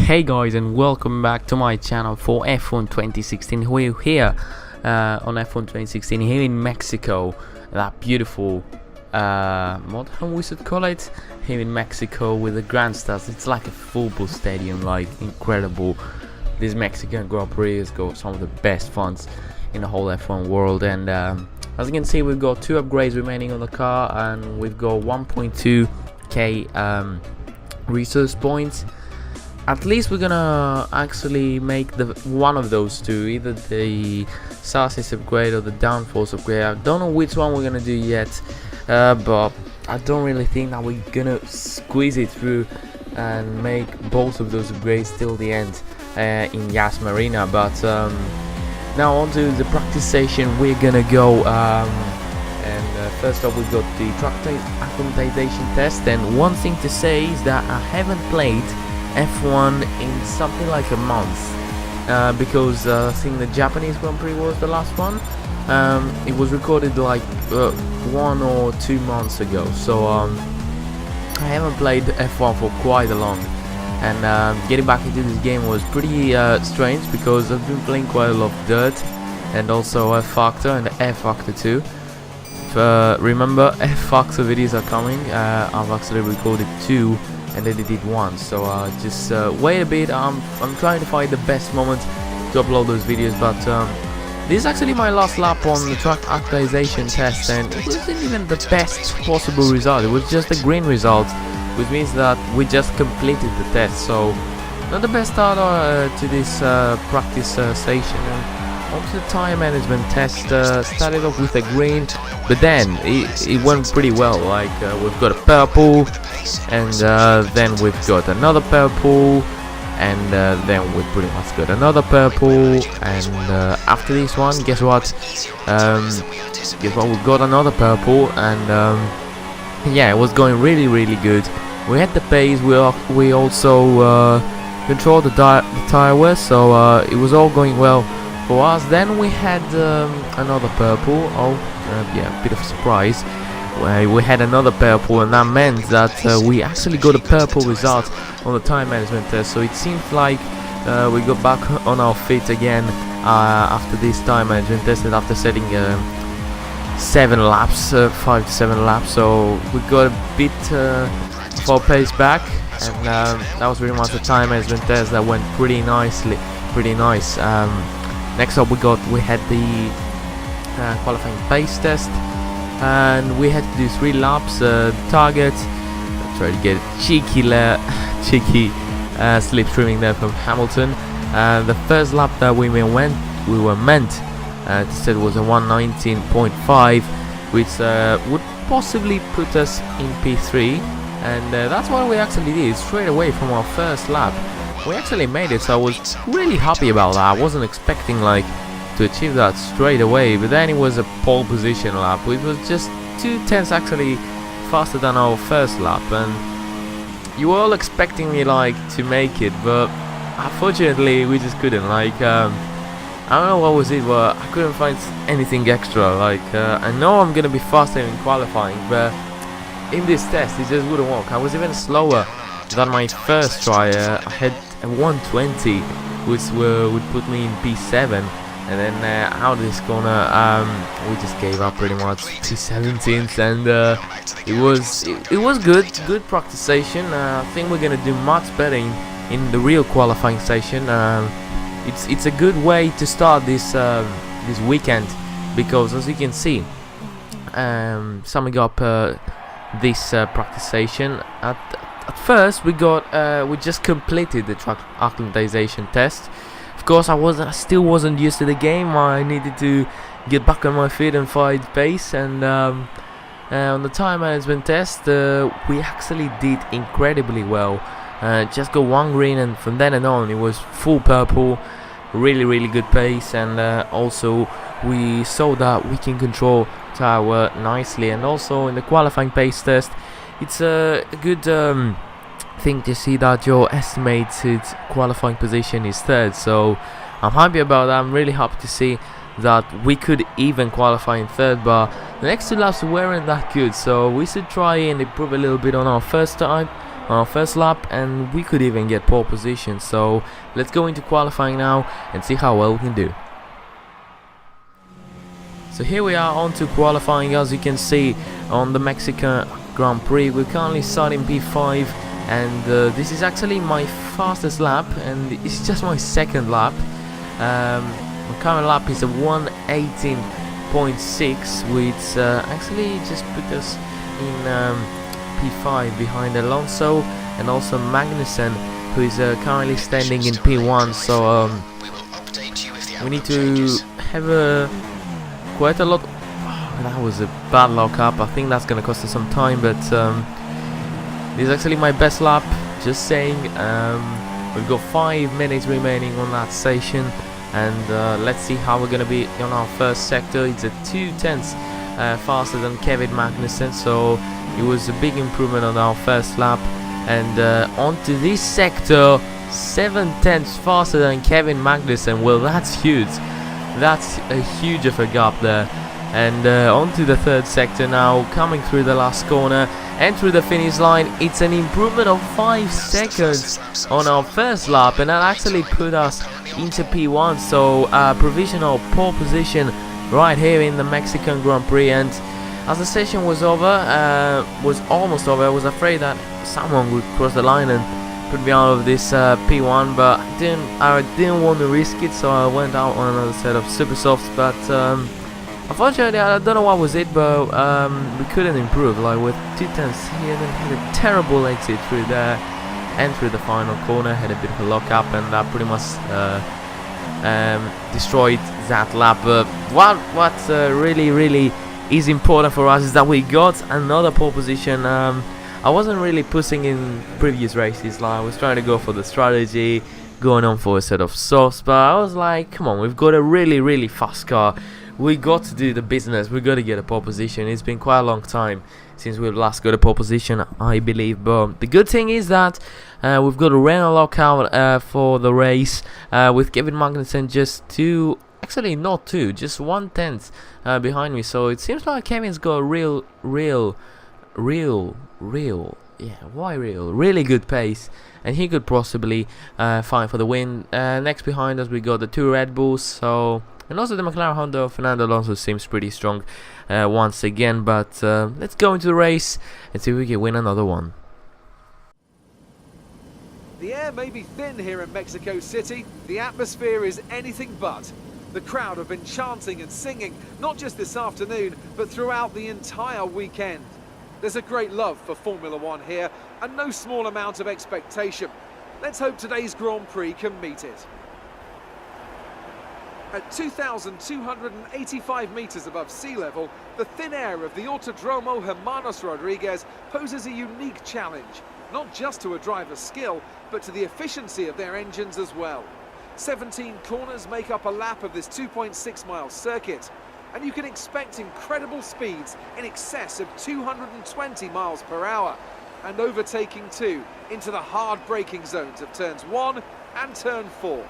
Hey guys, and welcome back to my channel for F1 2016. We're here on F1 2016 here in Mexico. That beautiful what we should call it here in Mexico with the grandstands. It's like a football stadium, like incredible. This Mexican Grand Prix has got some of the best funs in the whole F1 world, and as you can see, we've got 2 upgrades remaining on the car, and we've got 1.2k resource points. At least we're gonna actually make one of those two, either the chassis upgrade or the downforce upgrade. I don't know which one we're gonna do yet, but I don't really think that we're gonna squeeze it through and make both of those upgrades till the end in Yas Marina. But now on to the practice session. We're gonna go and first up we've got the track acclimatization test. And one thing to say is that I haven't played F1 in something like a month, because I think the Japanese Grand Prix was the last one. It was recorded like 1 or 2 months ago, so I haven't played F1 for quite a long, and getting back into this game was pretty strange, because I've been playing quite a lot of Dirt and also F Factor and F Factor 2. Remember, F Factor videos are coming. I've actually recorded 2 and then they did 1, so just wait a bit. I'm trying to find the best moment to upload those videos, but this is actually my last lap on the track actualization test, and it wasn't even the best possible result. It was just a green result, which means that we just completed the test, so not the best start to this practice session. Also, the time management test started off with a green, but then it went pretty well. Like we've got a purple, and then we've got another purple, and then we pretty much got another purple, and after this one, guess what? We've got another purple, and yeah, it was going really good. We had the pace. We also controlled the tire wear, so it was all going well for us. Then we had another purple. Yeah, a bit of a surprise. We had another purple, and that meant that we actually got a purple result on the time management test. So it seems like we got back on our feet again after this time management test, and after setting 7 laps, 5 to 7 laps. So we got a bit of our pace back, and that was pretty much the time management test that went pretty nice. Next up, we had the qualifying pace test, and we had to do 3 laps. Target, try to get a cheeky slipstreaming there from Hamilton. The first lap that we were meant to set was a 1:19.5, which would possibly put us in P3, and that's what we actually did straight away from our first lap. We actually made it, so I was really happy about that. I wasn't expecting to achieve that straight away, but then it was a pole position lap, which was just 2/10 actually faster than our first lap, and you were all expecting me to make it, but unfortunately we just couldn't. I don't know what was it, but I couldn't find anything extra. I know I'm gonna be faster in qualifying, but in this test it just wouldn't work. I was even slower than my first try. I had a 1:20, which would put me in P7, and then out of this corner we just gave up pretty much P17th, and it was good practice session. I think we're gonna do much better in the real qualifying session. It's a good way to start this weekend, because as you can see, summing up this practice session, at first we just completed the track acclimatization test. Of course, I still wasn't used to the game. I needed to get back on my feet and find pace, and on the time management test we actually did incredibly well. Just got 1 green, and from then on it was full purple. Really good pace, and also we saw that we can control tire wear nicely. And also in the qualifying pace test, it's a good thing to see that your estimated qualifying position is 3rd, so I'm happy about that. I'm really happy to see that we could even qualify in 3rd, but the next 2 laps weren't that good, so we should try and improve a little bit on our first time on our first lap, and we could even get pole position. So let's go into qualifying now and see how well we can do. So here we are on to qualifying. As you can see on the Mexican Grand Prix, we're currently starting P5, and this is actually my fastest lap, and it's just my second lap. My current lap is a 1:18.6, which actually just put us in P5 behind Alonso and also Magnussen, who is currently standing in P1. So we need to have quite a lot. That was a bad lock-up. I think that's going to cost us some time, but this is actually my best lap, just saying. We've got 5 minutes remaining on that station, and let's see how we're going to be on our first sector. It's a 2/10 faster than Kevin Magnussen, so it was a big improvement on our first lap. And onto this sector, 7/10 faster than Kevin Magnussen. Well, that's huge. That's a huge of a gap there. And onto the third sector now, coming through the last corner and through the finish line. It's an improvement of 5 seconds on our first lap, and that actually put us into P1. So provisional pole position right here in the Mexican Grand Prix. And as the session was almost over, I was afraid that someone would cross the line and put me out of this P1, but I didn't want to risk it, so I went out on another set of super softs. But unfortunately, I don't know what was it, but we couldn't improve. Like with 2/10 here, then had a terrible exit through there and through the final corner, had a bit of a lock up, and that pretty much destroyed that lap. But what really is important for us is that we got another pole position. I wasn't really pushing in previous races. Like I was trying to go for the strategy, going on for a set of softs, but I was like, come on, we've got a really fast car. We got to do the business. We got to get a pole position. It's been quite a long time since we've last got a pole position, I believe. But the good thing is that we've got a Renault lockout for the race with Kevin Magnussen just just 1/10 behind me. So it seems like Kevin's got a really good pace, and he could possibly fight for the win. Next behind us we got the 2 Red Bulls, so, and also the McLaren Honda. Fernando Alonso seems pretty strong once again, but let's go into the race and see if we can win another one. The air may be thin here in Mexico City. The atmosphere is anything but. The crowd have been chanting and singing, not just this afternoon, but throughout the entire weekend. There's a great love for Formula One here, and no small amount of expectation. Let's hope today's Grand Prix can meet it. At 2,285 metres above sea level, the thin air of the Autodromo Hermanos Rodriguez poses a unique challenge, not just to a driver's skill, but to the efficiency of their engines as well. 17 corners make up a lap of this 2.6-mile circuit, and you can expect incredible speeds in excess of 220 miles per hour, and overtaking too into the hard braking zones of turns 1 and turn 4.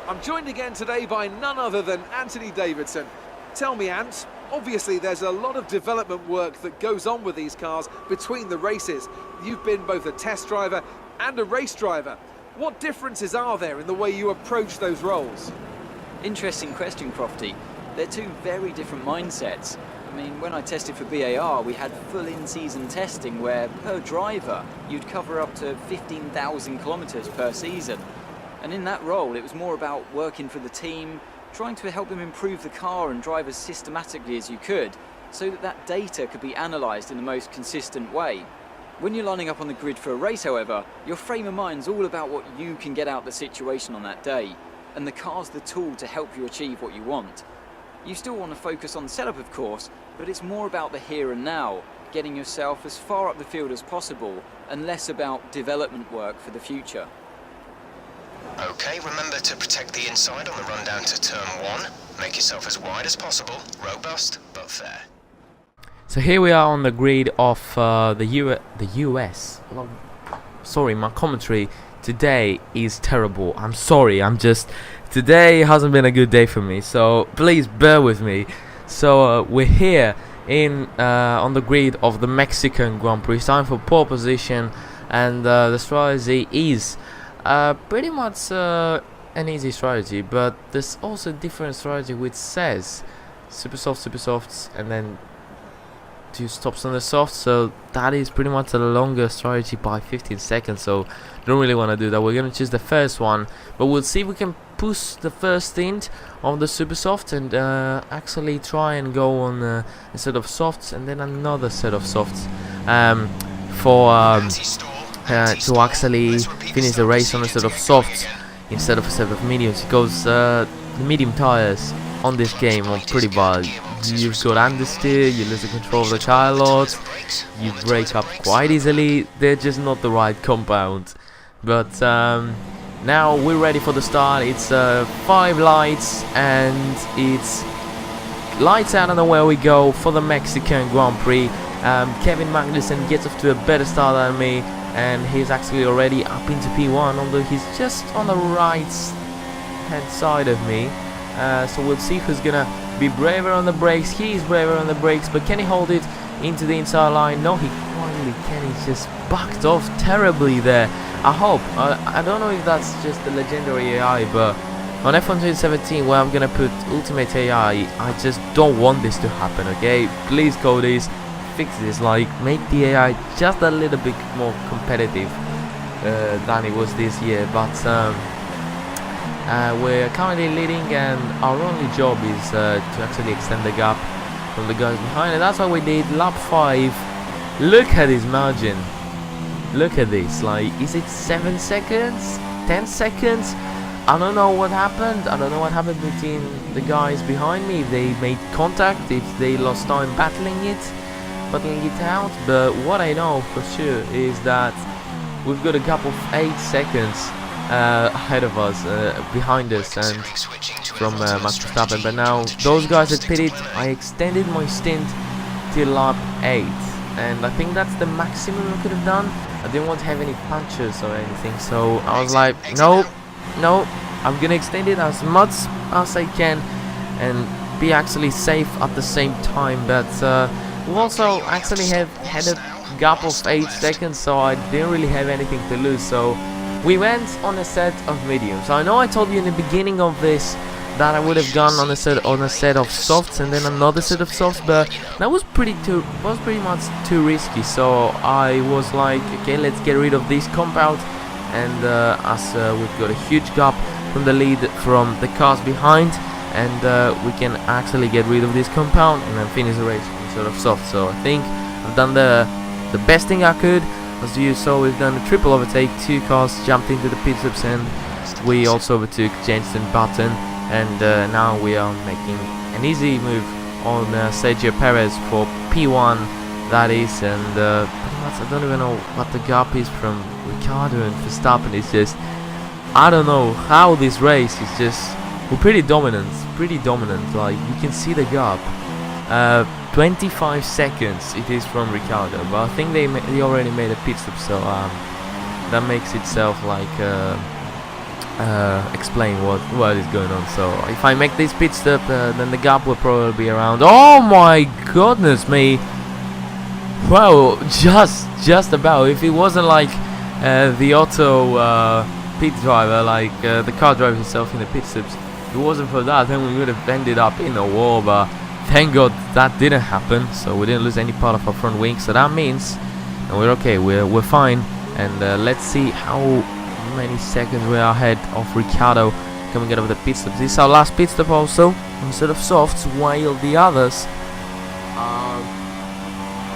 I'm joined again today by none other than Anthony Davidson. Tell me, Ant, obviously there's a lot of development work that goes on with these cars between the races. You've been both a test driver and a race driver. What differences are there in the way you approach those roles? Interesting question, Crofty. They're two very different mindsets. I mean, when I tested for BAR, we had full in-season testing where, per driver, you'd cover up to 15,000 kilometres per season. And in that role, it was more about working for the team, trying to help them improve the car and drive as systematically as you could, so that that data could be analysed in the most consistent way. When you're lining up on the grid for a race, however, your frame of mind's all about what you can get out of the situation on that day, and the car's the tool to help you achieve what you want. You still want to focus on the setup, of course, but it's more about the here and now, getting yourself as far up the field as possible, and less about development work for the future. Okay, remember to protect the inside on the run down to turn 1. Make yourself as wide as possible, robust but fair. So here we are on the grid of the US. Well, sorry, my commentary today is terrible. I'm sorry, today hasn't been a good day for me, so please bear with me. So we're here in on the grid of the Mexican Grand Prix. Time for pole position, and the strategy is pretty much an easy strategy, but there's also a different strategy which says super softs, and then 2 stops on the soft. So that is pretty much a longer strategy by 15 seconds. So don't really want to do that. We're gonna choose the first one, but we'll see if we can push the first stint of the super soft and actually try and go on a set of softs and then another set of softs to actually finish the race on a set of softs instead of a set of mediums, because the medium tires on this game are pretty bad. You've got understeer, you lose the control of the car a lot, you break up quite easily. They're just not the right compound. But now we're ready for the start. It's 5 lights, and it's lights out, and where we go for the Mexican Grand Prix. Kevin Magnussen gets off to a better start than me, and he's actually already up into P1, although he's just on the right hand side of me. So we'll see who's gonna be braver on the brakes. He's braver on the brakes, but can he hold it into the inside line? No, he finally can. He's just backed off terribly there. I hope. I don't know if that's just the legendary AI, but on F1 2017, where I'm gonna put Ultimate AI, I just don't want this to happen. Okay, please, Codys, fix this. Like, make the AI just a little bit more competitive than it was this year. But we're currently leading, and our only job is to actually extend the gap from the guys behind, and that's what we did. Lap 5. Look at his margin. Look at this. Like, is it 7 seconds? 10 seconds? I don't know what happened. I don't know what happened between the guys behind me. If they made contact, if they lost time battling it out. But what I know for sure is that we've got a gap of 8 seconds ahead of us, behind us, and from Max Verstappen. But now those guys had pitted. I extended my stint till lap 8, and I think that's the maximum I could have done. I didn't want to have any punches or anything, so I was like, no, I'm gonna extend it as much as I can and be actually safe at the same time. But we also actually have had a gap of 8 seconds, so I didn't really have anything to lose. So we went on a set of mediums. I know I told you in the beginning of this that I would have gone on a set of softs and then another set of softs, but that was pretty much too risky. So I was like, okay, let's get rid of this compound, and as we've got a huge gap from the lead from the cars behind, and we can actually get rid of this compound and then finish the race with sort of soft. So I think I've done the best thing I could. As you saw, we've done a triple overtake. 2 cars jumped into the pit stops, and we also overtook Jensen Button, and now we are making an easy move on Sergio Perez for P1, that is, and pretty much I don't even know what the gap is from Ricciardo and Verstappen. It's just, I don't know how this race is just, we're pretty dominant, like you can see the gap. 25 seconds it is from Ricciardo, but I think they already made a pit stop, so that makes itself like explain what is going on. So if I make this pit stop, then the gap will probably be around, oh my goodness me, well, just about. If it wasn't like the auto pit driver, like the car driver himself in the pit stops, if it wasn't for that, then we would have ended up in a war. But thank God that didn't happen, so we didn't lose any part of our front wing. So that means we're okay, we're fine. And let's see how many seconds we are ahead of Ricciardo coming out of the pit stops. This is our last pit stop also, instead of softs, while the others are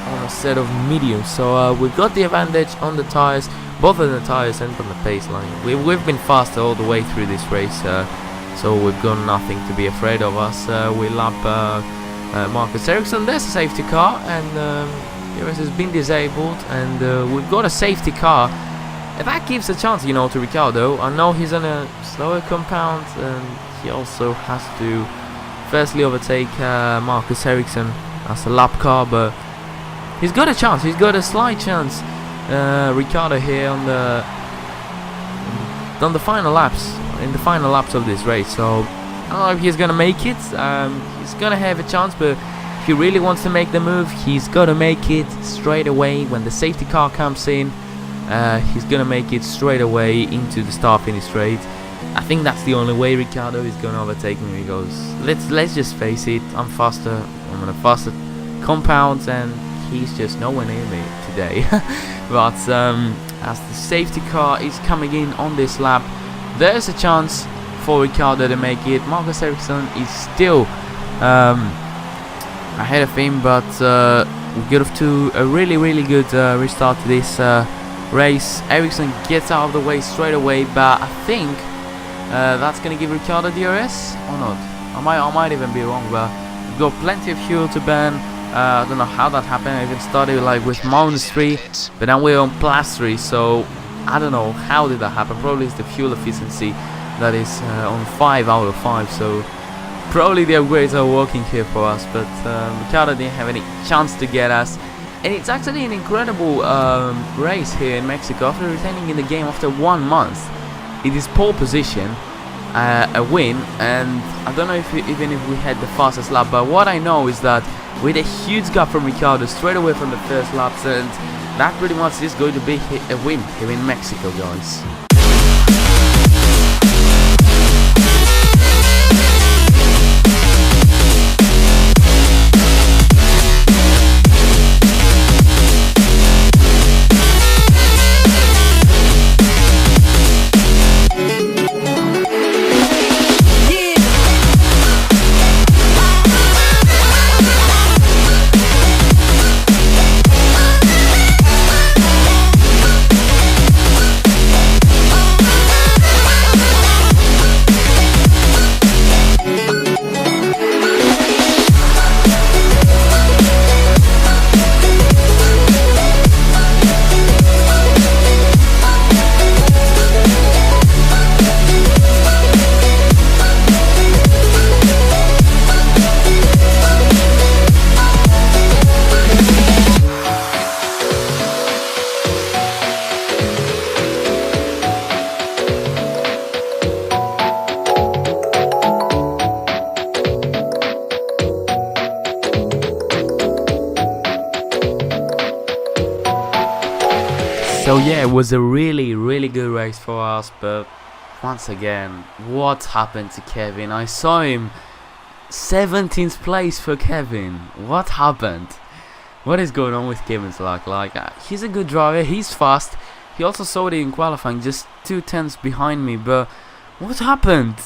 on a set of mediums. So we've got the advantage on the tires, both on the tires and on the pace line. We've been faster all the way through this race, so we've got nothing to be afraid of us. We lap Marcus Ericsson. There's a safety car, and DRS has been disabled, and we've got a safety car. And that gives a chance, you know, to Ricciardo. I know he's on a slower compound, and he also has to firstly overtake Marcus Ericsson as a lap car, but he's got a chance. He's got a slight chance. Ricciardo here on the final laps, in the final laps of this race. So I don't know if he's gonna make it. He's gonna have a chance, but if he really wants to make the move, he's gonna make it straight away. When the safety car comes in, he's gonna make it straight away into the start-finish straight. I think that's the only way Ricciardo is gonna overtake me, because let's just face it, I'm faster, I'm on a faster compound, and he's just nowhere near me today. But as the safety car is coming in on this lap, there's a chance for Ricciardo to make it. Marcus Ericsson is still ahead of him, but we get off to a really good restart to this race. Ericsson gets out of the way straight away, but I think that's gonna give Ricciardo DRS or not. I might even be wrong, but we've got plenty of fuel to burn. I don't know how that happened. I even started like with -3, but now we're on +3, so I don't know how did that happen. Probably it's the fuel efficiency that is on 5 out of 5, so probably the upgrades are working here for us. But Ricciardo didn't have any chance to get us, and it's actually an incredible race here in Mexico. After returning in the game after 1 month, it is pole position, a win, and I don't know even if we had the fastest lap, but what I know is that with a huge gap from Ricciardo straight away from the first laps, and that pretty much is going to be a win here in Mexico, guys. So yeah, it was a really good race for us, but once again, what happened to Kevin? I saw him 17th place for Kevin. What happened? What is going on with Kevin's luck? Like, he's a good driver, he's fast. He also saw it in qualifying, just 2 tenths behind me, but what happened?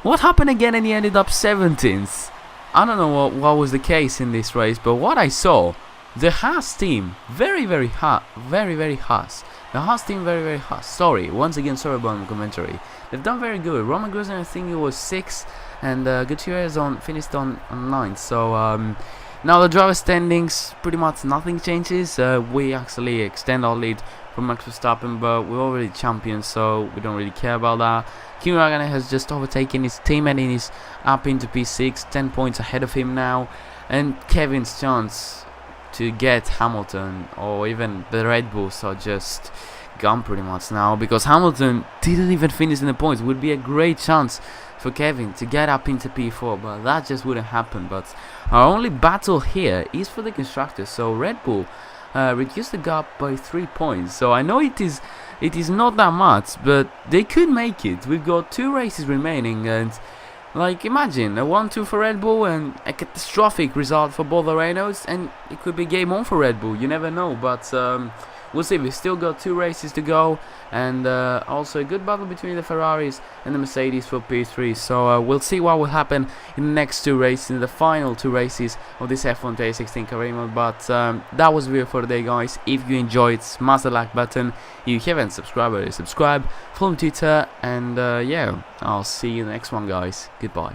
What happened again, and he ended up 17th? I don't know what was the case in this race, but what I saw, the Haas team, very Haas. The Haas team, very Haas. Sorry, once again, sorry about the commentary. They've done very good. Roman Grosjean, I think he was 6th, and Gutierrez finished on 9th. So now the driver standings, pretty much nothing changes. We actually extend our lead from Max Verstappen, but we're already champions, so we don't really care about that. Kimi Räikkönen has just overtaken his teammate and is up into P6, 10 points ahead of him now, and Kevin's chance to get Hamilton or even the Red Bulls are just gone pretty much now, because Hamilton didn't even finish in the points. It would be a great chance for Kevin to get up into P4, but that just wouldn't happen. But our only battle here is for the constructors, so Red Bull reduced the gap by 3 points. So I know it is not that much, but they could make it. We've got 2 races remaining, and like, imagine a 1-2 for Red Bull and a catastrophic result for both the Renaults, and it could be game on for Red Bull. You never know, but we'll see. We've still got 2 races to go, and also a good battle between the Ferraris and the Mercedes for P3. So we'll see what will happen in the next 2 races, in the final 2 races of this F1 2016 career mode. But that was the video for today, guys. If you enjoyed, smash the like button. If you haven't subscribed already, subscribe. Follow me on Twitter, and yeah, I'll see you in the next one, guys. Goodbye.